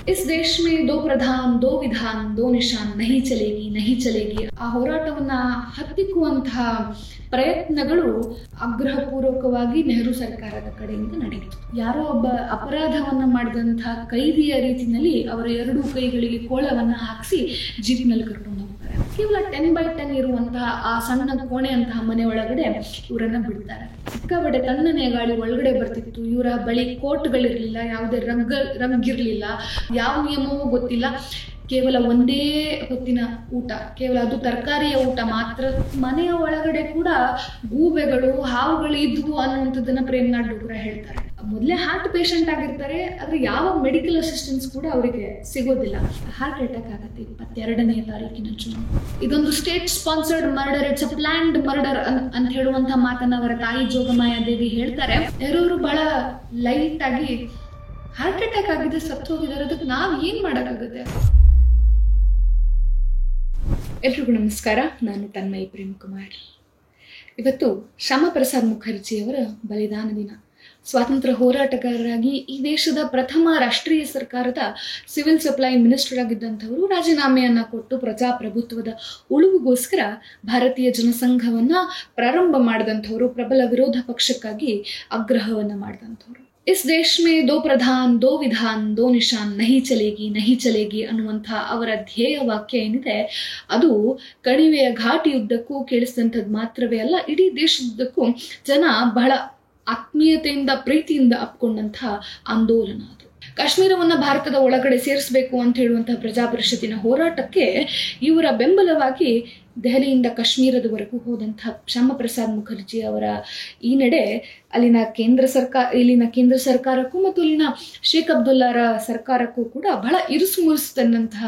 इस देश में दो प्रधान दो विधान दो निशान नहीं चलेगी ಆ ಹೋರಾಟವನ್ನ ಹತ್ತಿಕ್ಕುವಂತಹ ಪ್ರಯತ್ನಗಳು ಆಗ್ರಹಪೂರ್ವಕವಾಗಿ ನೆಹರು ಸರ್ಕಾರದ ಕಡೆಯಿಂದ ನಡೆಯಿತು. ಯಾರೋ ಒಬ್ಬ ಅಪರಾಧವನ್ನ ಮಾಡಿದಂತಹ ಕೈದಿಯ ರೀತಿಯಲ್ಲಿ ಅವರ ಎರಡೂ ಕೈಗಳಿಗೆ ಕೋಳವನ್ನ ಹಾಕಿಸಿ ಜೀಪ್ನಲ್ಲಿ ಕರ್ಕೊಂಡು ಹೋಗ್ತಾರೆ. ಕೇವಲ 10x10 ಇರುವಂತಹ ಆ ಸಣ್ಣ ಕೋಣೆಯಂತಹ ಮನೆ ಒಳಗಡೆ ಇವರನ್ನ ಬಿಡ್ತಾರೆ. ಸಿಕ್ಕಾಪಟ್ಟೆ ತಣ್ಣನೆಯ ಗಾಳಿ ಒಳಗಡೆ ಬರ್ತಿತ್ತು. ಇವರ ಬಳಿ ಕೋಟ್ಗಳಿರಲಿಲ್ಲ, ಯಾವುದೇ ರಗ್ಗಿರಲಿಲ್ಲ, ಯಾವ ನಿಯಮವೂ ಗೊತ್ತಿಲ್ಲ. ಕೇವಲ ಒಂದೇ ಹೊತ್ತಿನ ಊಟ, ಕೇವಲ ಅದು ತರಕಾರಿಯ ಊಟ ಮಾತ್ರ. ಮನೆಯ ಒಳಗಡೆ ಕೂಡ ಗೂಬೆಗಳು ಹಾವುಗಳು ಇದ್ವು ಅನ್ನುವಂಥದ್ದನ್ನ ಪ್ರೇಮ್ನಾಥ್ ಡೋಗ್ರಾ ಹೇಳ್ತಾರೆ. ಮೊದಲೇ ಹಾರ್ಟ್ ಪೇಷಂಟ್ ಆಗಿರ್ತಾರೆ, ಆದ್ರೆ ಯಾವ ಮೆಡಿಕಲ್ ಅಸಿಸ್ಟೆನ್ಸ್ ಕೂಡ ಅವರಿಗೆ ಸಿಗೋದಿಲ್ಲ. ಹಾರ್ಟ್ ಅಟ್ಯಾಕ್ ಆಗುತ್ತೆ 22ನೇ ತಾರೀಕಿನ ಜೂನ್. ಇದೊಂದು state sponsored murder, it's a planned murder ಅಂತ ಹೇಳುವಂತಹ ಮಾತನ್ನ ಅವರ ತಾಯಿ ಜೋಗಮಾಯ ದೇವಿ ಹೇಳ್ತಾರೆ. ನೆಹರು ಬಹಳ ಲೈಟ್ ಆಗಿ ಹಾರ್ಟ್ ಅಟ್ಯಾಕ್ ಆಗಿದೆ, ಸತ್ತು ಹೋಗಿದ್ದಾರೆ, ಅದಕ್ಕೆ ನಾವ್ ಏನ್ ಮಾಡಕ್ಕಾಗುತ್ತೆ? ಎಲ್ರಿಗೂ ನಮಸ್ಕಾರ, ನಾನು ತನ್ಮಯಿ ಪ್ರೇಮ್ಕುಮಾರ್. ಇವತ್ತು ಶ್ಯಾಮಾ ಪ್ರಸಾದ್ ಮುಖರ್ಜಿಯವರ ಬಲಿದಾನ ದಿನ. ಸ್ವಾತಂತ್ರ್ಯ ಹೋರಾಟಗಾರರಾಗಿ ಈ ದೇಶದ ಪ್ರಥಮ ರಾಷ್ಟ್ರೀಯ ಸರ್ಕಾರದ ಸಿವಿಲ್ ಸಪ್ಲೈ ಮಿನಿಸ್ಟರ್ ಆಗಿದ್ದಂಥವರು ರಾಜೀನಾಮೆಯನ್ನ ಕೊಟ್ಟು ಪ್ರಜಾಪ್ರಭುತ್ವದ ಉಳುವಿಗೋಸ್ಕರ ಭಾರತೀಯ ಜನಸಂಘವನ್ನ ಪ್ರಾರಂಭ ಮಾಡಿದಂಥವರು, ಪ್ರಬಲ ವಿರೋಧ ಪಕ್ಷಕ್ಕಾಗಿ ಆಗ್ರಹವನ್ನ ಮಾಡಿದಂಥವ್ರು. इस देश में दो प्रधान दो विधान दो निशान नहीं चलेगी ಅನ್ನುವಂಥ ಅವರ ಧ್ಯೇಯ ವಾಕ್ಯ ಏನಿದೆ ಅದು ಕಣಿವೆಯ ಘಾಟಿಯುದ್ದಕ್ಕೂ ಕೇಳಿಸಿದಂಥದ್ದು ಮಾತ್ರವೇ ಅಲ್ಲ, ಇಡೀ ದೇಶದುದ್ದಕ್ಕೂ ಜನ ಬಹಳ ಆತ್ಮೀಯತೆಯಿಂದ ಪ್ರೀತಿಯಿಂದ ಅಪ್ಕೊಂಡಂತಹ ಆಂದೋಲನ ಅದು. ಕಾಶ್ಮೀರವನ್ನ ಭಾರತದ ಒಳಗಡೆ ಸೇರಿಸಬೇಕು ಅಂತ ಹೇಳುವಂತಹ ಪ್ರಜಾಪರಿಷತ್ತಿನ ಹೋರಾಟಕ್ಕೆ ಇವರ ಬೆಂಬಲವಾಗಿ ದೆಹಲಿಯಿಂದ ಕಾಶ್ಮೀರದವರೆಗೂ ಹೋದಂತಹ ಶ್ಯಾಮಾ ಪ್ರಸಾದ್ ಮುಖರ್ಜಿ ಅವರ ಈ ನಡೆ ಇಲ್ಲಿನ ಕೇಂದ್ರ ಸರ್ಕಾರಕ್ಕೂ ಮತ್ತು ಇಲ್ಲಿನ ಶೇಖ್ ಅಬ್ದುಲ್ಲಾರ ಸರ್ಕಾರಕ್ಕೂ ಕೂಡ ಬಹಳ ಇರುಸು ತನ್ನಂತಹ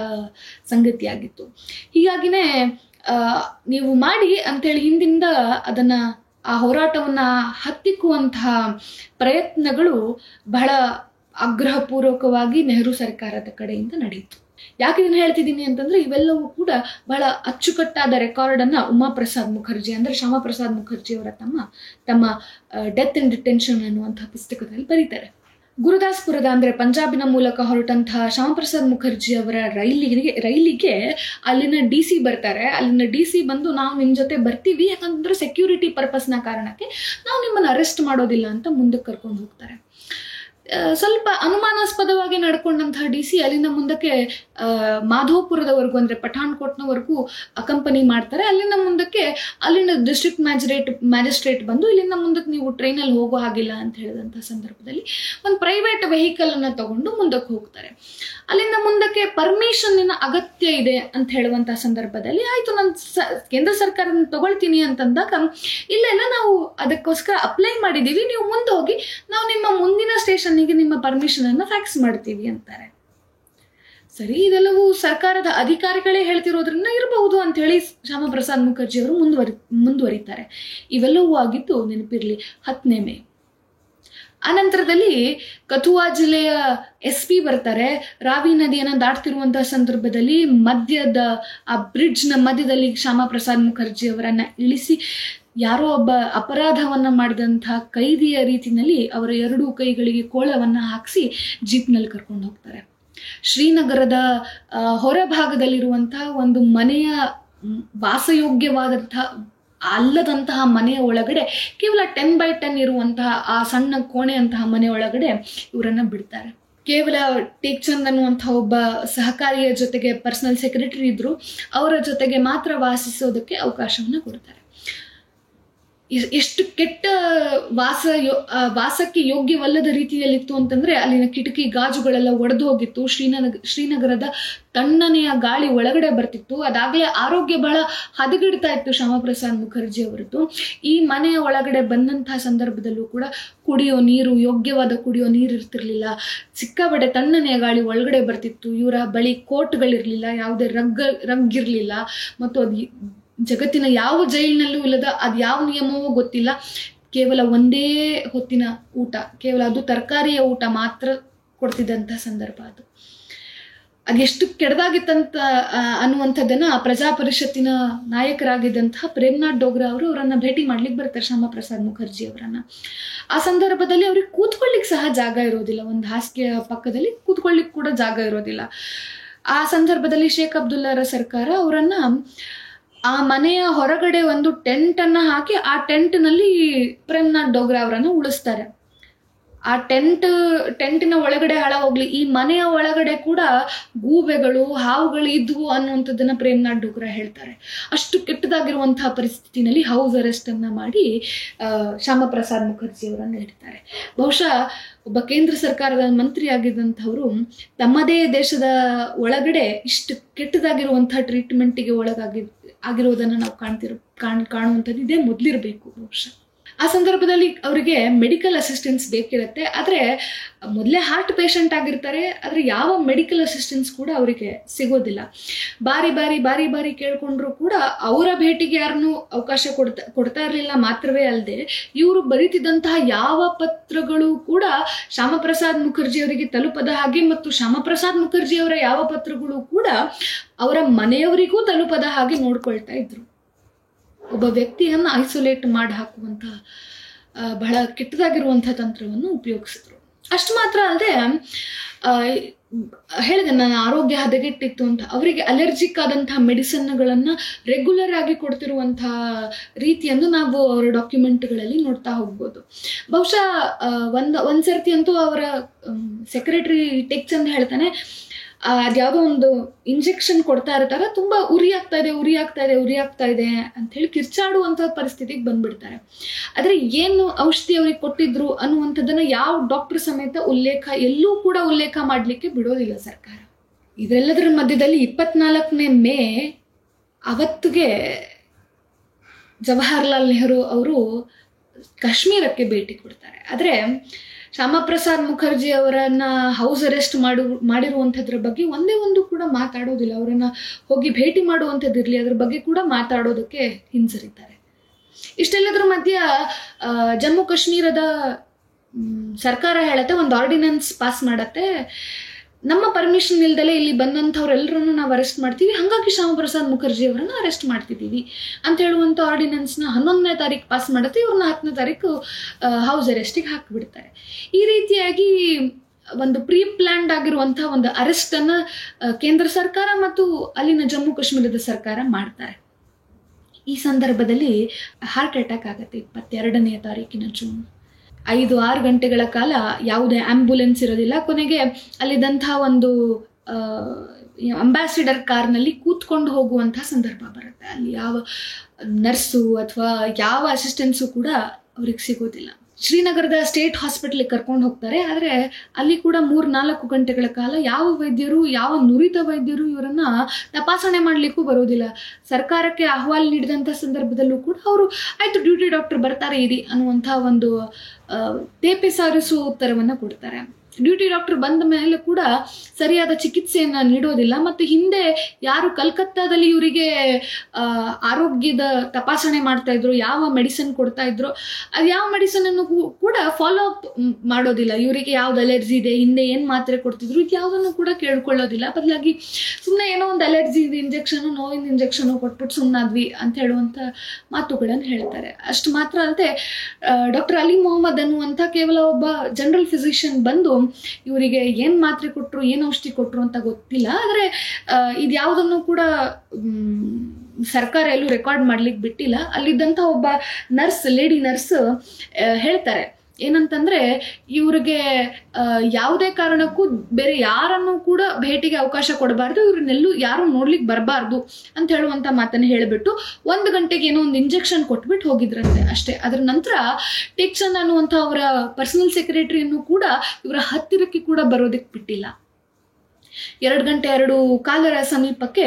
ಸಂಗತಿಯಾಗಿತ್ತು. ಹೀಗಾಗಿನೇ ನೀವು ಮಾಡಿ ಅಂತೇಳಿ ಹಿಂದಿಂದ ಅದನ್ನ ಆ ಹೋರಾಟವನ್ನ ಹತ್ತಿಕ್ಕುವಂತಹ ಪ್ರಯತ್ನಗಳು ಬಹಳ ಆಗ್ರಹಪೂರ್ವಕವಾಗಿ ನೆಹರು ಸರ್ಕಾರದ ಕಡೆಯಿಂದ ನಡೆಯಿತು. ಯಾಕೆ ಇದನ್ನ ಹೇಳ್ತಿದ್ದೀನಿ ಅಂತಂದ್ರೆ ಇವೆಲ್ಲವೂ ಕೂಡ ಬಹಳ ಅಚ್ಚುಕಟ್ಟಾದ ರೆಕಾರ್ಡ್ ಅನ್ನ ಉಮಾಪ್ರಸಾದ್ ಮುಖರ್ಜಿ ಅಂದ್ರೆ ಶ್ಯಾಮಾ ಪ್ರಸಾದ್ ಮುಖರ್ಜಿ ಅವರ ತಮ್ಮ ಡೆತ್ ಇನ್ ಡಿಟೆನ್ಷನ್ ಅನ್ನುವಂತಹ ಪುಸ್ತಕದಲ್ಲಿ ಬರೀತಾರೆ. ಗುರುದಾಸ್ಪುರದ ಅಂದ್ರೆ ಪಂಜಾಬಿನ ಮೂಲಕ ಹೊರಟಂತಹ ಶ್ಯಾಮಾ ಪ್ರಸಾದ್ ಮುಖರ್ಜಿ ಅವರ ರೈಲಿಗೆ ಅಲ್ಲಿನ DC ಬರ್ತಾರೆ. ಅಲ್ಲಿನ DC ಬಂದು ನಾವು ನಿಮ್ ಜೊತೆ ಬರ್ತೀವಿ, ಯಾಕಂದ್ರೆ ಸೆಕ್ಯೂರಿಟಿ ಪರ್ಪಸ್ನ ಕಾರಣಕ್ಕೆ ನಾವು ನಿಮ್ಮನ್ನ ಅರೆಸ್ಟ್ ಮಾಡೋದಿಲ್ಲ ಅಂತ ಮುಂದಕ್ಕೆ ಕರ್ಕೊಂಡು ಹೋಗ್ತಾರೆ. ಸ್ವಲ್ಪ ಅನುಮಾನಾಸ್ಪದವಾಗಿ ನಡ್ಕೊಂಡಂತಹ DC ಅಲ್ಲಿನ ಮುಂದಕ್ಕೆ ಮಾಧೋಪುರದವರೆಗೂ ಅಂದ್ರೆ ಪಠಾಣ್ಕೋಟ್ನವರೆಗೂ ಅಕಂಪನಿ ಮಾಡ್ತಾರೆ. ಅಲ್ಲಿನ ಮುಂದಕ್ಕೆ ಅಲ್ಲಿನ ಡಿಸ್ಟ್ರಿಕ್ಟ್ ಮ್ಯಾಜಿಸ್ಟ್ರೇಟ್ ಬಂದು ಇಲ್ಲಿಂದ ಮುಂದಕ್ಕೆ ನೀವು ಟ್ರೈನಲ್ಲಿ ಹೋಗೋ ಹಾಗಿಲ್ಲ ಅಂತ ಹೇಳಿದಂತಹ ಸಂದರ್ಭದಲ್ಲಿ ಒಂದು ಪ್ರೈವೇಟ್ ವೆಹಿಕಲ್ ಅನ್ನ ತಗೊಂಡು ಮುಂದಕ್ಕೆ ಹೋಗ್ತಾರೆ. ಅಲ್ಲಿಂದ ಮುಂದಕ್ಕೆ ಪರ್ಮಿಷನ್ನಿನ ಅಗತ್ಯ ಇದೆ ಅಂತ ಹೇಳುವಂತಹ ಸಂದರ್ಭದಲ್ಲಿ ಆಯ್ತು ನಾನು ಕೇಂದ್ರ ಸರ್ಕಾರನ ತಗೊಳ್ತೀನಿ ಅಂತಂದಾಗ ಇಲ್ಲ ನಾವು ಅದಕ್ಕೋಸ್ಕರ ಅಪ್ಲೈ ಮಾಡಿದೀವಿ, ನೀವು ಮುಂದೆ ಹೋಗಿ ನಾವು ನಿಮ್ಮ ಮುಂದಿನ ಸ್ಟೇಷನ್ನಿಗೆ ನಿಮ್ಮ ಪರ್ಮಿಷನ್ ಅನ್ನ ಫ್ಯಾಕ್ಸ್ ಮಾಡ್ತೀವಿ ಅಂತಾರೆ. ಸರಿ, ಇದೆಲ್ಲವೂ ಸರ್ಕಾರದ ಅಧಿಕಾರಿಗಳೇ ಹೇಳ್ತಿರೋದ್ರಿಂದ ಇರಬಹುದು ಅಂತ ಹೇಳಿ ಶ್ಯಾಮಾ ಪ್ರಸಾದ್ ಮುಖರ್ಜಿ ಅವರು ಮುಂದುವರಿತಾರೆ. ಇವೆಲ್ಲವೂ ಆಗಿದ್ದು ನೆನಪಿರ್ಲಿ 10ನೇ ಮೇ. ಆನಂತರದಲ್ಲಿ ಕಥುವಾ ಜಿಲ್ಲೆಯ SP ಬರ್ತಾರೆ. ರಾವಿ ನದಿಯನ್ನ ದಾಟ್ತಿರುವಂತಹ ಸಂದರ್ಭದಲ್ಲಿ ಆ ಬ್ರಿಡ್ಜ್ನ ಮಧ್ಯದಲ್ಲಿ ಶ್ಯಾಮಾ ಪ್ರಸಾದ್ ಮುಖರ್ಜಿ ಅವರನ್ನ ಇಳಿಸಿ ಯಾರೋ ಒಬ್ಬ ಅಪರಾಧವನ್ನ ಮಾಡಿದಂತಹ ಕೈದಿಯ ರೀತಿಯಲ್ಲಿ ಅವರ ಎರಡೂ ಕೈಗಳಿಗೆ ಕೋಳವನ್ನ ಹಾಕಿಸಿ ಜೀಪ್ನಲ್ಲಿ ಕರ್ಕೊಂಡು ಹೋಗ್ತಾರೆ. ಶ್ರೀನಗರದ ಹೊರಭಾಗದಲ್ಲಿರುವಂತಹ ಒಂದು ಮನೆಯ ವಾಸಯೋಗ್ಯವಾದಂತಹ ಅಲ್ಲದಂತಹ ಮನೆಯ ಒಳಗಡೆ ಕೇವಲ 10x10 ಇರುವಂತಹ ಆ ಸಣ್ಣ ಕೋಣೆಯಂತಹ ಮನೆ ಒಳಗಡೆ ಇವರನ್ನ ಬಿಡ್ತಾರೆ. ಕೇವಲ ಟೇಕ್ ಚಂದ್ ಅನ್ನುವಂತಹ ಒಬ್ಬ ಸಹಕಾರಿಯ ಜೊತೆಗೆ ಪರ್ಸನಲ್ ಸೆಕ್ರೆಟರಿ ಇದ್ರು, ಅವರ ಜೊತೆಗೆ ಮಾತ್ರ ವಾಸಿಸೋದಕ್ಕೆ ಅವಕಾಶವನ್ನ ಕೊಡ್ತಾರೆ. ಎಷ್ಟು ಕೆಟ್ಟ ವಾಸಕ್ಕೆ ಯೋಗ್ಯವಲ್ಲದ ರೀತಿಯಲ್ಲಿತ್ತು ಅಂತಂದ್ರೆ ಅಲ್ಲಿನ ಕಿಟಕಿ ಗಾಜುಗಳೆಲ್ಲ ಒಡೆದು ಹೋಗಿತ್ತು. ಶ್ರೀನಗರದ ತಣ್ಣನೆಯ ಗಾಳಿ ಒಳಗಡೆ ಬರ್ತಿತ್ತು. ಅದಾಗ್ಲೇ ಆರೋಗ್ಯ ಬಹಳ ಹದಗೆಡ್ತಾ ಇತ್ತು ಶ್ಯಾಮಾ ಪ್ರಸಾದ್ ಮುಖರ್ಜಿ ಅವರದ್ದು. ಈ ಮನೆಯ ಒಳಗಡೆ ಬಂದಂತಹ ಸಂದರ್ಭದಲ್ಲೂ ಕೂಡ ಯೋಗ್ಯವಾದ ಕುಡಿಯೋ ನೀರು ಇರ್ತಿರ್ಲಿಲ್ಲ. ಸಿಕ್ಕಾಪಟ್ಟೆ ತಣ್ಣನೆಯ ಗಾಳಿ ಒಳಗಡೆ ಬರ್ತಿತ್ತು. ಇವರ ಬಳಿ ಕೋಟ್ಗಳಿರ್ಲಿಲ್ಲ, ಯಾವುದೇ ರಗ್ಗಿರ್ಲಿಲ್ಲ, ಮತ್ತು ಅದು ಜಗತ್ತಿನ ಯಾವ ಜೈಲಿನಲ್ಲೂ ಇಲ್ಲದ ಅದು ಯಾವ ನಿಯಮವೂ ಗೊತ್ತಿಲ್ಲ. ಕೇವಲ ಒಂದೇ ಹೊತ್ತಿನ ಊಟ, ಕೇವಲ ಅದು ತರಕಾರಿಯ ಊಟ ಮಾತ್ರ ಕೊಡ್ತಿದ್ದಂಥ ಸಂದರ್ಭ ಅದು. ಅದೆಷ್ಟು ಕೆಡದಾಗಿತ್ತಂತ ಅನ್ನುವಂಥದ್ದನ್ನು ಪ್ರಜಾ ಪರಿಷತ್ತಿನ ನಾಯಕರಾಗಿದ್ದಂತಹ ಪ್ರೇಮ್ನಾಥ್ ಡೋಗ್ರಾ ಅವರು ಅವರನ್ನು ಭೇಟಿ ಮಾಡ್ಲಿಕ್ಕೆ ಬರ್ತಾರೆ, ಶ್ಯಾಮಾ ಪ್ರಸಾದ್ ಮುಖರ್ಜಿ ಅವರನ್ನು. ಆ ಸಂದರ್ಭದಲ್ಲಿ ಅವ್ರಿಗೆ ಕೂತ್ಕೊಳ್ಳಿಕ್ಕೆ ಸಹ ಜಾಗ ಇರೋದಿಲ್ಲ, ಒಂದು ಹಾಸಿಗೆಯ ಪಕ್ಕದಲ್ಲಿ ಕೂತ್ಕೊಳ್ಳಿಕ್ಕೆ ಕೂಡ ಜಾಗ ಇರೋದಿಲ್ಲ. ಆ ಸಂದರ್ಭದಲ್ಲಿ ಶೇಖ್ ಅಬ್ದುಲ್ಲಾರ ಸರ್ಕಾರ ಅವರನ್ನ ಆ ಮನೆಯ ಹೊರಗಡೆ ಒಂದು ಟೆಂಟನ್ನು ಹಾಕಿ ಆ ಟೆಂಟ್ನಲ್ಲಿ ಪ್ರೇಮ್ನಾಥ್ ಡೋಗ್ರಾ ಅವರನ್ನು ಉಳಿಸ್ತಾರೆ. ಆ ಟೆಂಟಿನ ಒಳಗಡೆ ಹಾಳ ಹೋಗ್ಲಿ, ಈ ಮನೆಯ ಒಳಗಡೆ ಕೂಡ ಗೂಬೆಗಳು ಹಾವುಗಳು ಇದ್ವು ಅನ್ನುವಂಥದ್ದನ್ನು ಪ್ರೇಮ್ನಾಥ್ ಡೋಗ್ರಾ ಹೇಳ್ತಾರೆ. ಅಷ್ಟು ಕೆಟ್ಟದಾಗಿರುವಂತಹ ಪರಿಸ್ಥಿತಿನಲ್ಲಿ ಹೌಸ್ ಅರೆಸ್ಟ್ ಅನ್ನ ಮಾಡಿ ಶ್ಯಾಮಾ ಪ್ರಸಾದ್ ಮುಖರ್ಜಿ ಅವರನ್ನು ಇಡ್ತಾರೆ. ಬಹುಶಃ ಒಬ್ಬ ಕೇಂದ್ರ ಸರ್ಕಾರದ ಮಂತ್ರಿ ಆಗಿದ್ದಂಥವರು ತಮ್ಮದೇ ದೇಶದ ಒಳಗಡೆ ಇಷ್ಟು ಕೆಟ್ಟದಾಗಿರುವಂತಹ ಟ್ರೀಟ್ಮೆಂಟಿಗೆ ಆಗಿರೋದನ್ನು ನಾವು ಕಾಣುವಂಥದ್ದು ಇದೇ ಮೊದಲಿರಬೇಕು ಬಹುಶಃ. ಆ ಸಂದರ್ಭದಲ್ಲಿ ಅವರಿಗೆ ಮೆಡಿಕಲ್ ಅಸಿಸ್ಟೆನ್ಸ್ ಬೇಕಿರುತ್ತೆ, ಆದರೆ ಮೊದಲೇ ಹಾರ್ಟ್ ಪೇಷಂಟ್ ಆಗಿರ್ತಾರೆ, ಆದರೆ ಯಾವ ಮೆಡಿಕಲ್ ಅಸಿಸ್ಟೆನ್ಸ್ ಕೂಡ ಅವರಿಗೆ ಸಿಗೋದಿಲ್ಲ. ಬಾರಿ ಕೇಳ್ಕೊಂಡ್ರು ಕೂಡ ಅವರ ಭೇಟಿಗೆ ಯಾರನ್ನೂ ಅವಕಾಶ ಕೊಡ್ತಾ ಇರಲಿಲ್ಲ. ಮಾತ್ರವೇ ಅಲ್ಲದೆ ಇವರು ಬರೀತಿದ್ದಂತಹ ಯಾವ ಪತ್ರಗಳು ಕೂಡ ಶ್ಯಾಮಾ ಪ್ರಸಾದ್ ಮುಖರ್ಜಿ ಅವರಿಗೆ ತಲುಪದ ಹಾಗೆ, ಮತ್ತು ಶ್ಯಾಮಾ ಪ್ರಸಾದ್ ಮುಖರ್ಜಿ ಅವರ ಯಾವ ಪತ್ರಗಳು ಕೂಡ ಅವರ ಮನೆಯವರಿಗೂ ತಲುಪದ ಹಾಗೆ ನೋಡ್ಕೊಳ್ತಾ ಇದ್ರು. ಒಬ್ಬ ವ್ಯಕ್ತಿಯನ್ನು ಐಸೋಲೇಟ್ ಮಾಡಿ ಹಾಕುವಂತಹ ಬಹಳ ಕೆಟ್ಟದಾಗಿರುವಂತಹ ತಂತ್ರವನ್ನು ಉಪಯೋಗಿಸಿದ್ರು. ಅಷ್ಟು ಮಾತ್ರ ಅಲ್ಲದೆ ಹೇಳಿದೆ ನನ್ನ ಆರೋಗ್ಯ ಹದಗೆಟ್ಟಿತ್ತು ಅಂತ, ಅವರಿಗೆ ಅಲರ್ಜಿಕ್ ಆದಂತಹ ಮೆಡಿಸನ್ಗಳನ್ನು ರೆಗ್ಯುಲರ್ ಆಗಿ ಕೊಡ್ತಿರುವಂತಹ ರೀತಿಯನ್ನು ನಾವು ಅವರ ಡಾಕ್ಯುಮೆಂಟ್ಗಳಲ್ಲಿ ನೋಡ್ತಾ ಹೋಗ್ಬೋದು. ಬಹುಶಃ ಒಂದ್ ಸರ್ತಿ ಅಂತೂ ಅವರ ಸೆಕ್ರೆಟರಿ ಟೆಕ್ಸ್ ಅಂತ ಹೇಳ್ತಾನೆ, ಅದ್ಯಾವುದೋ ಒಂದು ಇಂಜೆಕ್ಷನ್ ಕೊಡ್ತಾ ಇರ್ತಾರೆ, ತುಂಬಾ ಉರಿ ಆಗ್ತಾ ಇದೆ ಅಂತ ಹೇಳಿ ಕಿರ್ಚಾಡುವಂತಹ ಪರಿಸ್ಥಿತಿಗೆ ಬಂದ್ಬಿಡ್ತಾರೆ. ಆದ್ರೆ ಏನು ಔಷಧಿ ಅವ್ರಿಗೆ ಕೊಟ್ಟಿದ್ರು ಅನ್ನುವಂಥದ್ದನ್ನ ಯಾವ ಡಾಕ್ಟರ್ ಸಮೇತ ಎಲ್ಲೂ ಕೂಡ ಉಲ್ಲೇಖ ಮಾಡ್ಲಿಕ್ಕೆ ಬಿಡೋದಿಲ್ಲ ಸರ್ಕಾರ. ಇದೆಲ್ಲದರ ಮಧ್ಯದಲ್ಲಿ 24ನೇ ಮೇ ಅವತ್ತಿಗೆ ಜವಾಹರ್ಲಾಲ್ ನೆಹರು ಅವರು ಕಾಶ್ಮೀರಕ್ಕೆ ಭೇಟಿ ಕೊಡ್ತಾರೆ. ಆದ್ರೆ ಶ್ಯಾಮಾ ಪ್ರಸಾದ್ ಮುಖರ್ಜಿ ಅವರನ್ನ ಹೌಸ್ ಅರೆಸ್ಟ್ ಮಾಡಿರುವಂಥದ್ರ ಬಗ್ಗೆ ಒಂದೇ ಒಂದು ಕೂಡ ಮಾತಾಡೋದಿಲ್ಲ. ಅವರನ್ನ ಹೋಗಿ ಭೇಟಿ ಮಾಡುವಂಥದ್ದಿರಲಿ, ಅದ್ರ ಬಗ್ಗೆ ಕೂಡ ಮಾತಾಡೋದಕ್ಕೆ ಹಿಂಸರಿತಾರೆ. ಇಷ್ಟೆಲ್ಲದ್ರ ಮಧ್ಯ ಜಮ್ಮು ಕಾಶ್ಮೀರದ ಸರ್ಕಾರ ಹೇಳತ್ತೆ, ಒಂದು ಆರ್ಡಿನೆನ್ಸ್ ಪಾಸ್ ಮಾಡತ್ತೆ, ನಮ್ಮ ಪರ್ಮಿಷನ್ ಇಲ್ದಲೆ ಇಲ್ಲಿ ಬಂದಂಥವ್ರೆಲ್ಲರನ್ನು ನಾವು ಅರೆಸ್ಟ್ ಮಾಡ್ತೀವಿ, ಹಾಗಾಗಿ ಶ್ಯಾಮಾ ಪ್ರಸಾದ್ ಮುಖರ್ಜಿ ಅವರನ್ನು ಅರೆಸ್ಟ್ ಮಾಡ್ತಿದ್ದೀವಿ ಅಂತ ಹೇಳುವಂಥ ಆರ್ಡಿನೆನ್ಸ್ನ 11ನೇ ತಾರೀಕು ಪಾಸ್ ಮಾಡುತ್ತೆ. ಇವ್ರನ್ನ 10ನೇ ತಾರೀಕು ಹೌಸ್ ಅರೆಸ್ಟಿಗೆ ಹಾಕಿಬಿಡ್ತಾರೆ. ಈ ರೀತಿಯಾಗಿ ಒಂದು ಪ್ರೀ ಪ್ಲ್ಯಾನ್ಡ್ ಆಗಿರುವಂತಹ ಒಂದು ಅರೆಸ್ಟನ್ನು ಕೇಂದ್ರ ಸರ್ಕಾರ ಮತ್ತು ಅಲ್ಲಿನ ಜಮ್ಮು ಕಾಶ್ಮೀರದ ಸರ್ಕಾರ ಮಾಡ್ತಾರೆ. ಈ ಸಂದರ್ಭದಲ್ಲಿ ಹಾರ್ಟ್ ಅಟ್ಯಾಕ್ ಆಗುತ್ತೆ 22ನೇ ತಾರೀಕಿನ ಜೂನ್. 5-6 ಗಂಟೆಗಳ ಕಾಲ ಯಾವುದೇ ಆಂಬ್ಯುಲೆನ್ಸ್ ಇರೋದಿಲ್ಲ. ಕೊನೆಗೆ ಅಲ್ಲಿದ್ದಂತಹ ಒಂದು ಅಂಬಾಸಿಡರ್ ಕಾರ್ನಲ್ಲಿ ಕೂತ್ಕೊಂಡು ಹೋಗುವಂತಹ ಸಂದರ್ಭ ಬರುತ್ತೆ. ಅಲ್ಲಿ ಯಾವ ನರ್ಸು ಅಥವಾ ಯಾವ ಅಸಿಸ್ಟೆನ್ಸು ಕೂಡ ಅವ್ರಿಗೆ ಸಿಗೋದಿಲ್ಲ. ಶ್ರೀನಗರದ ಸ್ಟೇಟ್ ಹಾಸ್ಪಿಟಲ್ಗೆ ಕರ್ಕೊಂಡು ಹೋಗ್ತಾರೆ. ಆದರೆ ಅಲ್ಲಿ ಕೂಡ 3-4 ಗಂಟೆಗಳ ಕಾಲ ಯಾವ ವೈದ್ಯರು, ಯಾವ ನುರಿತ ವೈದ್ಯರು ಇವರನ್ನ ತಪಾಸಣೆ ಮಾಡಲಿಕ್ಕೂ ಬರೋದಿಲ್ಲ. ಸರ್ಕಾರಕ್ಕೆ ಅಹವಾಲು ನೀಡಿದಂಥ ಸಂದರ್ಭದಲ್ಲೂ ಕೂಡ ಅವರು ಆಯ್ತು ಡ್ಯೂಟಿ ಡಾಕ್ಟರ್ ಬರ್ತಾರೆ ಇರಿ ಅನ್ನುವಂಥ ಒಂದು ತೇಪೆ ಸಾರಿಸುವ ಉತ್ತರವನ್ನು ಕೊಡ್ತಾರೆ. ಡ್ಯೂಟಿ ಡಾಕ್ಟರ್ ಬಂದ ಮೇಲೆ ಕೂಡ ಸರಿಯಾದ ಚಿಕಿತ್ಸೆಯನ್ನು ನೀಡೋದಿಲ್ಲ. ಮತ್ತು ಹಿಂದೆ ಯಾರು ಕಲ್ಕತ್ತಾದಲ್ಲಿ ಇವರಿಗೆ ಆರೋಗ್ಯದ ತಪಾಸಣೆ ಮಾಡ್ತಾ ಇದ್ರು, ಯಾವ ಮೆಡಿಸಿನ್ ಕೊಡ್ತಾ ಇದ್ರು, ಅದು ಯಾವ ಮೆಡಿಸಿನನ್ನು ಕೂಡ ಫಾಲೋ ಅಪ್ ಮಾಡೋದಿಲ್ಲ. ಇವರಿಗೆ ಯಾವ್ದು ಅಲರ್ಜಿ ಇದೆ, ಹಿಂದೆ ಏನು ಮಾತ್ರೆ ಕೊಡ್ತಿದ್ರು, ಇದು ಯಾವುದನ್ನು ಕೂಡ ಕೇಳ್ಕೊಳ್ಳೋದಿಲ್ಲ. ಬದಲಾಗಿ ಸುಮ್ಮನೆ ಏನೋ ಒಂದು ಅಲರ್ಜಿ ಇದೆ ಇಂಜೆಕ್ಷನು, ನೋವಿನ ಇಂಜೆಕ್ಷನು ಕೊಟ್ಬಿಟ್ಟು ಸುಮ್ಮನಾದ್ವಿ ಅಂತ ಹೇಳುವಂಥ ಮಾತುಗಳನ್ನು ಹೇಳ್ತಾರೆ. ಅಷ್ಟು ಮಾತ್ರ ಅಲ್ಲದೆ ಡಾಕ್ಟರ್ ಅಲಿ ಮೊಹಮ್ಮದ್ ಅನ್ನುವಂಥ ಕೇವಲ ಒಬ್ಬ ಜನರಲ್ ಫಿಸಿಷಿಯನ್ ಬಂದು ಇವರಿಗೆ ಏನ್ ಮಾತ್ರೆ ಕೊಟ್ರು, ಏನ್ ಔಷಧಿ ಕೊಟ್ರು ಅಂತ ಗೊತ್ತಿಲ್ಲ. ಆದ್ರೆ ಇದು ಯಾವುದನ್ನು ಕೂಡ ಸರ್ಕಾರ ಎಲ್ಲೂ ರೆಕಾರ್ಡ್ ಮಾಡ್ಲಿಕ್ಕೆ ಬಿಟ್ಟಿಲ್ಲ. ಅಲ್ಲಿದ್ದಂಥ ಒಬ್ಬ ಲೇಡಿ ನರ್ಸ್ ಹೇಳ್ತಾರೆ ಏನಂತಂದ್ರೆ, ಇವ್ರಿಗೆ ಯಾವುದೇ ಕಾರಣಕ್ಕೂ ಬೇರೆ ಯಾರನ್ನು ಕೂಡ ಭೇಟಿಗೆ ಅವಕಾಶ ಕೊಡಬಾರ್ದು, ಇವ್ರನ್ನೆಲ್ಲೂ ಯಾರು ನೋಡ್ಲಿಕ್ಕೆ ಬರಬಾರ್ದು ಅಂತ ಹೇಳುವಂತ ಮಾತನ್ನು ಹೇಳಿಬಿಟ್ಟು 1 ಗಂಟೆಗೆ ಏನೋ ಒಂದು ಇಂಜೆಕ್ಷನ್ ಕೊಟ್ಬಿಟ್ಟು ಹೋಗಿದ್ರಂತೆ ಅಷ್ಟೇ. ಅದರ ನಂತರ ಟೆಕ್ಸನ್ ಅನ್ನುವಂಥ ಅವರ ಪರ್ಸನಲ್ ಸೆಕ್ರೆಟರಿಯನ್ನು ಕೂಡ ಇವರ ಹತ್ತಿರಕ್ಕೆ ಕೂಡ ಬರೋದಕ್ಕೆ ಬಿಟ್ಟಿಲ್ಲ. 2 ಗಂಟೆ 2:15 ಸಮೀಪಕ್ಕೆ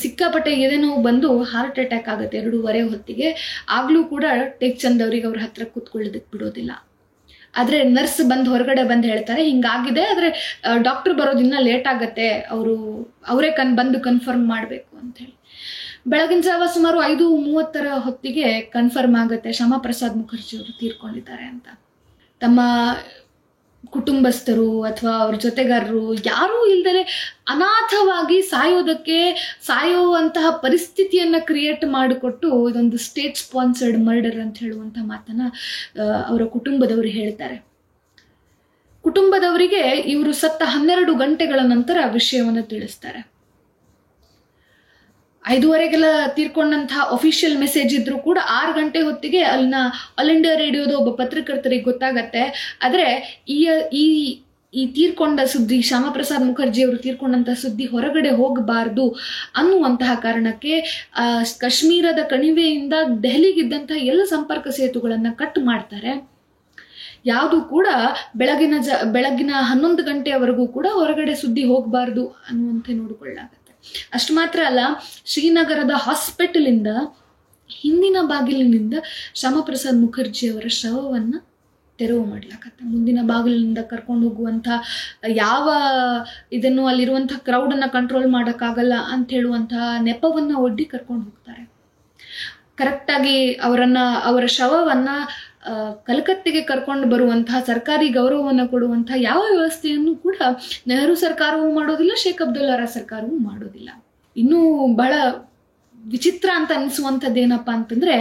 ಸಿಕ್ಕಾಪಟ್ಟೆ ಎದೆನೋ ಬಂದು ಹಾರ್ಟ್ ಅಟ್ಯಾಕ್ ಆಗುತ್ತೆ 2:15 ಹೊತ್ತಿಗೆ. ಆಗ್ಲೂ ಕೂಡ ಟೆಕ್ಚಂದ್ ಅವರಿಗೆ ಅವ್ರ ಹತ್ರ ಕೂತ್ಕೊಳ್ಳೋದಕ್ಕೆ ಬಿಡೋದಿಲ್ಲ. ಆದರೆ ನರ್ಸ್ ಹೊರಗಡೆ ಬಂದು ಹೇಳ್ತಾರೆ ಹಿಂಗಾಗಿದೆ, ಆದರೆ ಡಾಕ್ಟರ್ ಬರೋದಿನ್ನ ಲೇಟ್ ಆಗತ್ತೆ, ಅವರೇ ಬಂದು ಕನ್ಫರ್ಮ್ ಮಾಡಬೇಕು ಅಂಥೇಳಿ. ಬೆಳಗಿನ ಜಾವ ಸುಮಾರು 5:30 ಹೊತ್ತಿಗೆ ಕನ್ಫರ್ಮ್ ಆಗುತ್ತೆ ಶ್ಯಾಮಾ ಪ್ರಸಾದ್ ಮುಖರ್ಜಿ ಅವರು ತೀರ್ಕೊಂಡಿದ್ದಾರೆ ಅಂತ. ತಮ್ಮ ಕುಟುಂಬಸ್ಥರು ಅಥವಾ ಅವ್ರ ಜೊತೆಗಾರರು ಯಾರೂ ಇಲ್ದಲೆ ಅನಾಥವಾಗಿ ಸಾಯುವಂತಹ ಪರಿಸ್ಥಿತಿಯನ್ನು ಕ್ರಿಯೇಟ್ ಮಾಡಿಕೊಟ್ಟು ಇದೊಂದು ಸ್ಟೇಟ್ ಸ್ಪಾನ್ಸರ್ಡ್ ಮರ್ಡರ್ ಅಂತ ಹೇಳುವಂಥ ಮಾತನ್ನು ಅವರ ಕುಟುಂಬದವರು ಹೇಳ್ತಾರೆ. ಕುಟುಂಬದವರಿಗೆ ಇವರು ಸತ್ತ 12 ಗಂಟೆಗಳ ನಂತರ ವಿಷಯವನ್ನು ತಿಳಿಸ್ತಾರೆ. 5:15 ತೀರ್ಕೊಂಡಂತಹ ಅಫಿಷಿಯಲ್ ಮೆಸೇಜ್ ಇದ್ರೂ ಕೂಡ 6 ಗಂಟೆ ಹೊತ್ತಿಗೆ ಅಲ್ಲಿನ ಆಲ್ ಇಂಡಿಯಾ ರೇಡಿಯೋದ ಒಬ್ಬ ಪತ್ರಕರ್ತರಿಗೆ ಗೊತ್ತಾಗತ್ತೆ. ಆದರೆ ಈ ತೀರ್ಕೊಂಡ ಸುದ್ದಿ, ಶ್ಯಾಮಾ ಪ್ರಸಾದ್ ಮುಖರ್ಜಿ ಅವರು ತೀರ್ಕೊಂಡಂತಹ ಸುದ್ದಿ ಹೊರಗಡೆ ಹೋಗಬಾರ್ದು ಅನ್ನುವಂತಹ ಕಾರಣಕ್ಕೆ ಕಾಶ್ಮೀರದ ಕಣಿವೆಯಿಂದ ದೆಹಲಿಗಿದ್ದಂತಹ ಎಲ್ಲ ಸಂಪರ್ಕ ಸೇತುಗಳನ್ನು ಕಟ್ ಮಾಡ್ತಾರೆ. ಯಾವುದು ಕೂಡ ಬೆಳಗಿನ 11 ಗಂಟೆಯವರೆಗೂ ಕೂಡ ಹೊರಗಡೆ ಸುದ್ದಿ ಹೋಗಬಾರ್ದು ಅನ್ನುವಂತೆ ನೋಡಿಕೊಳ್ಳಾಗತ್ತೆ. ಅಷ್ಟು ಮಾತ್ರ ಅಲ್ಲ, ಶ್ರೀನಗರದ ಹಾಸ್ಪಿಟಲಿಂದ ಹಿಂದಿನ ಬಾಗಿಲಿನಿಂದ ಶ್ಯಾಮಾ ಪ್ರಸಾದ್ ಮುಖರ್ಜಿ ಅವರ ಶವವನ್ನು ತೆರವು ಮಾಡ್ಲಾಕತ್ತೆ. ಮುಂದಿನ ಬಾಗಿಲಿನಿಂದ ಕರ್ಕೊಂಡು ಹೋಗುವಂಥ ಯಾವ ಇದನ್ನು ಅಲ್ಲಿರುವಂಥ ಕ್ರೌಡನ್ನು ಕಂಟ್ರೋಲ್ ಮಾಡೋಕ್ಕಾಗಲ್ಲ ಅಂತ ಹೇಳುವಂತಹ ನೆಪವನ್ನು ಒಡ್ಡಿ ಕರ್ಕೊಂಡು ಹೋಗ್ತಾರೆ. ಕರೆಕ್ಟಾಗಿ ಅವರ ಶವವನ್ನು ಕಲ್ಕತ್ತೆಗೆ ಕರ್ಕೊಂಡು ಬರುವಂತಹ, ಸರ್ಕಾರಿ ಗೌರವವನ್ನು ಕೊಡುವಂತಹ ಯಾವ ವ್ಯವಸ್ಥೆಯನ್ನು ಕೂಡ ನೆಹರು ಸರ್ಕಾರವೂ ಮಾಡೋದಿಲ್ಲ, ಶೇಖ್ ಅಬ್ದುಲ್ಲಾರ ಸರ್ಕಾರವೂ ಮಾಡೋದಿಲ್ಲ. ಇನ್ನೂ ಬಹಳ ವಿಚಿತ್ರ ಅಂತ ಅನಿಸುವಂಥದ್ದೇನಪ್ಪ ಅಂತಂದ್ರೆ,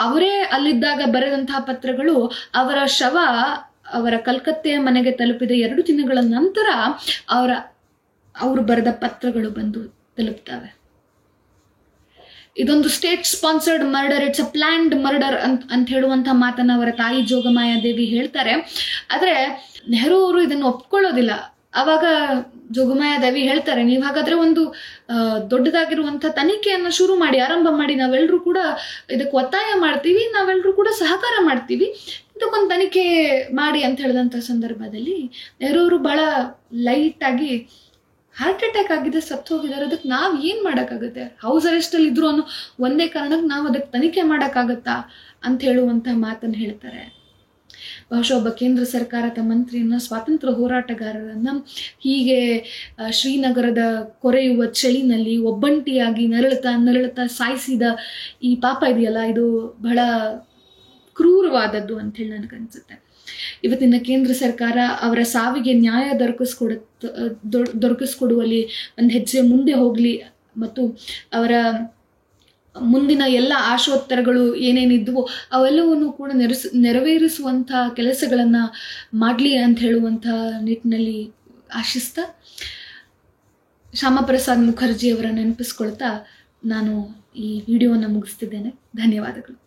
ಅವರೇ ಅಲ್ಲಿದ್ದಾಗ ಬರೆದಂತಹ ಪತ್ರಗಳು ಅವರ ಶವ ಅವರ ಕಲ್ಕತ್ತೆಯ ಮನೆಗೆ ತಲುಪಿದ 2 ದಿನಗಳ ನಂತರ ಅವರು ಬರೆದ ಪತ್ರಗಳು ಬಂದು ತಲುಪ್ತವೆ. ಇದೊಂದು state sponsored murder, it's a planned murder ಅಂತ ಹೇಳುವಂಥ ಮಾತನ್ನು ಅವರ ತಾಯಿ ಜೋಗಮಾಯಾ ದೇವಿ ಹೇಳ್ತಾರೆ. ಆದರೆ ನೆಹರು ಅವರು ಇದನ್ನು ಒಪ್ಕೊಳ್ಳೋದಿಲ್ಲ. ಆವಾಗ ಜೋಗಮಾಯಾ ದೇವಿ ಹೇಳ್ತಾರೆ, ನೀವು ಹಾಗಾದ್ರೆ ಒಂದು ದೊಡ್ಡದಾಗಿರುವಂಥ ತನಿಖೆಯನ್ನು ಆರಂಭ ಮಾಡಿ, ನಾವೆಲ್ಲರೂ ಕೂಡ ಇದಕ್ಕೆ ಒತ್ತಾಯ ಮಾಡ್ತೀವಿ, ನಾವೆಲ್ಲರೂ ಕೂಡ ಸಹಕಾರ ಮಾಡ್ತೀವಿ, ಇದಕ್ಕೊಂದು ತನಿಖೆ ಮಾಡಿ ಅಂತ ಹೇಳಿದಂಥ ಸಂದರ್ಭದಲ್ಲಿ ನೆಹರು ಅವರು ಬಹಳ ಲೈಟಾಗಿ ಹಾರ್ಟ್ ಅಟ್ಯಾಕ್ ಆಗಿದೆ, ಸತ್ತು ಹೋಗಿದ್ದಾರೆ, ಅದಕ್ಕೆ ನಾವು ಏನು ಮಾಡೋಕ್ಕಾಗುತ್ತೆ, ಹೌಸ್ ಅರೆಸ್ಟಲ್ಲಿ ಇದ್ರು ಅನ್ನೋ ಒಂದೇ ಕಾರಣಕ್ಕೆ ನಾವು ಅದಕ್ಕೆ ತನಿಖೆ ಮಾಡೋಕ್ಕಾಗತ್ತಾ ಅಂತ ಹೇಳುವಂಥ ಮಾತನ್ನು ಹೇಳ್ತಾರೆ. ಬಹುಶಃ ಒಬ್ಬ ಕೇಂದ್ರ ಸರ್ಕಾರದ ಮಂತ್ರಿಯನ್ನ, ಸ್ವಾತಂತ್ರ್ಯ ಹೋರಾಟಗಾರರನ್ನ ಹೀಗೆ ಶ್ರೀನಗರದ ಕೊರೆಯುವ ಚಳಿನಲ್ಲಿ ಒಬ್ಬಂಟಿಯಾಗಿ ನರಳುತ್ತಾ ಸಾಯಿಸಿದ ಈ ಪಾಪ ಇದೆಯಲ್ಲ, ಇದು ಬಹಳ ಕ್ರೂರವಾದದ್ದು ಅಂಥೇಳಿ ನನಗನ್ಸುತ್ತೆ. ಇವತ್ತಿನ ಕೇಂದ್ರ ಸರ್ಕಾರ ಅವರ ಸಾವಿಗೆ ನ್ಯಾಯ ದೊರಕಿಸ್ಕೊಡುವಲ್ಲಿ ಒಂದು ಹೆಜ್ಜೆ ಮುಂದೆ ಹೋಗಲಿ ಮತ್ತು ಅವರ ಮುಂದಿನ ಎಲ್ಲ ಆಶೋತ್ತರಗಳು ಏನೇನಿದ್ವೋ ಅವೆಲ್ಲವನ್ನು ಕೂಡ ನೆರವೇರಿಸುವಂಥ ಕೆಲಸಗಳನ್ನು ಮಾಡಲಿ ಅಂತ ಹೇಳುವಂಥ ನಿಟ್ಟಿನಲ್ಲಿ ಆಶಿಸ್ತಾ, ಶ್ಯಾಮಾ ಪ್ರಸಾದ್ ಮುಖರ್ಜಿ ಅವರ ನೆನಪಿಸ್ಕೊಳ್ತಾ ನಾನು ಈ ವಿಡಿಯೋವನ್ನು ಮುಗಿಸ್ತಿದ್ದೇನೆ. ಧನ್ಯವಾದಗಳು.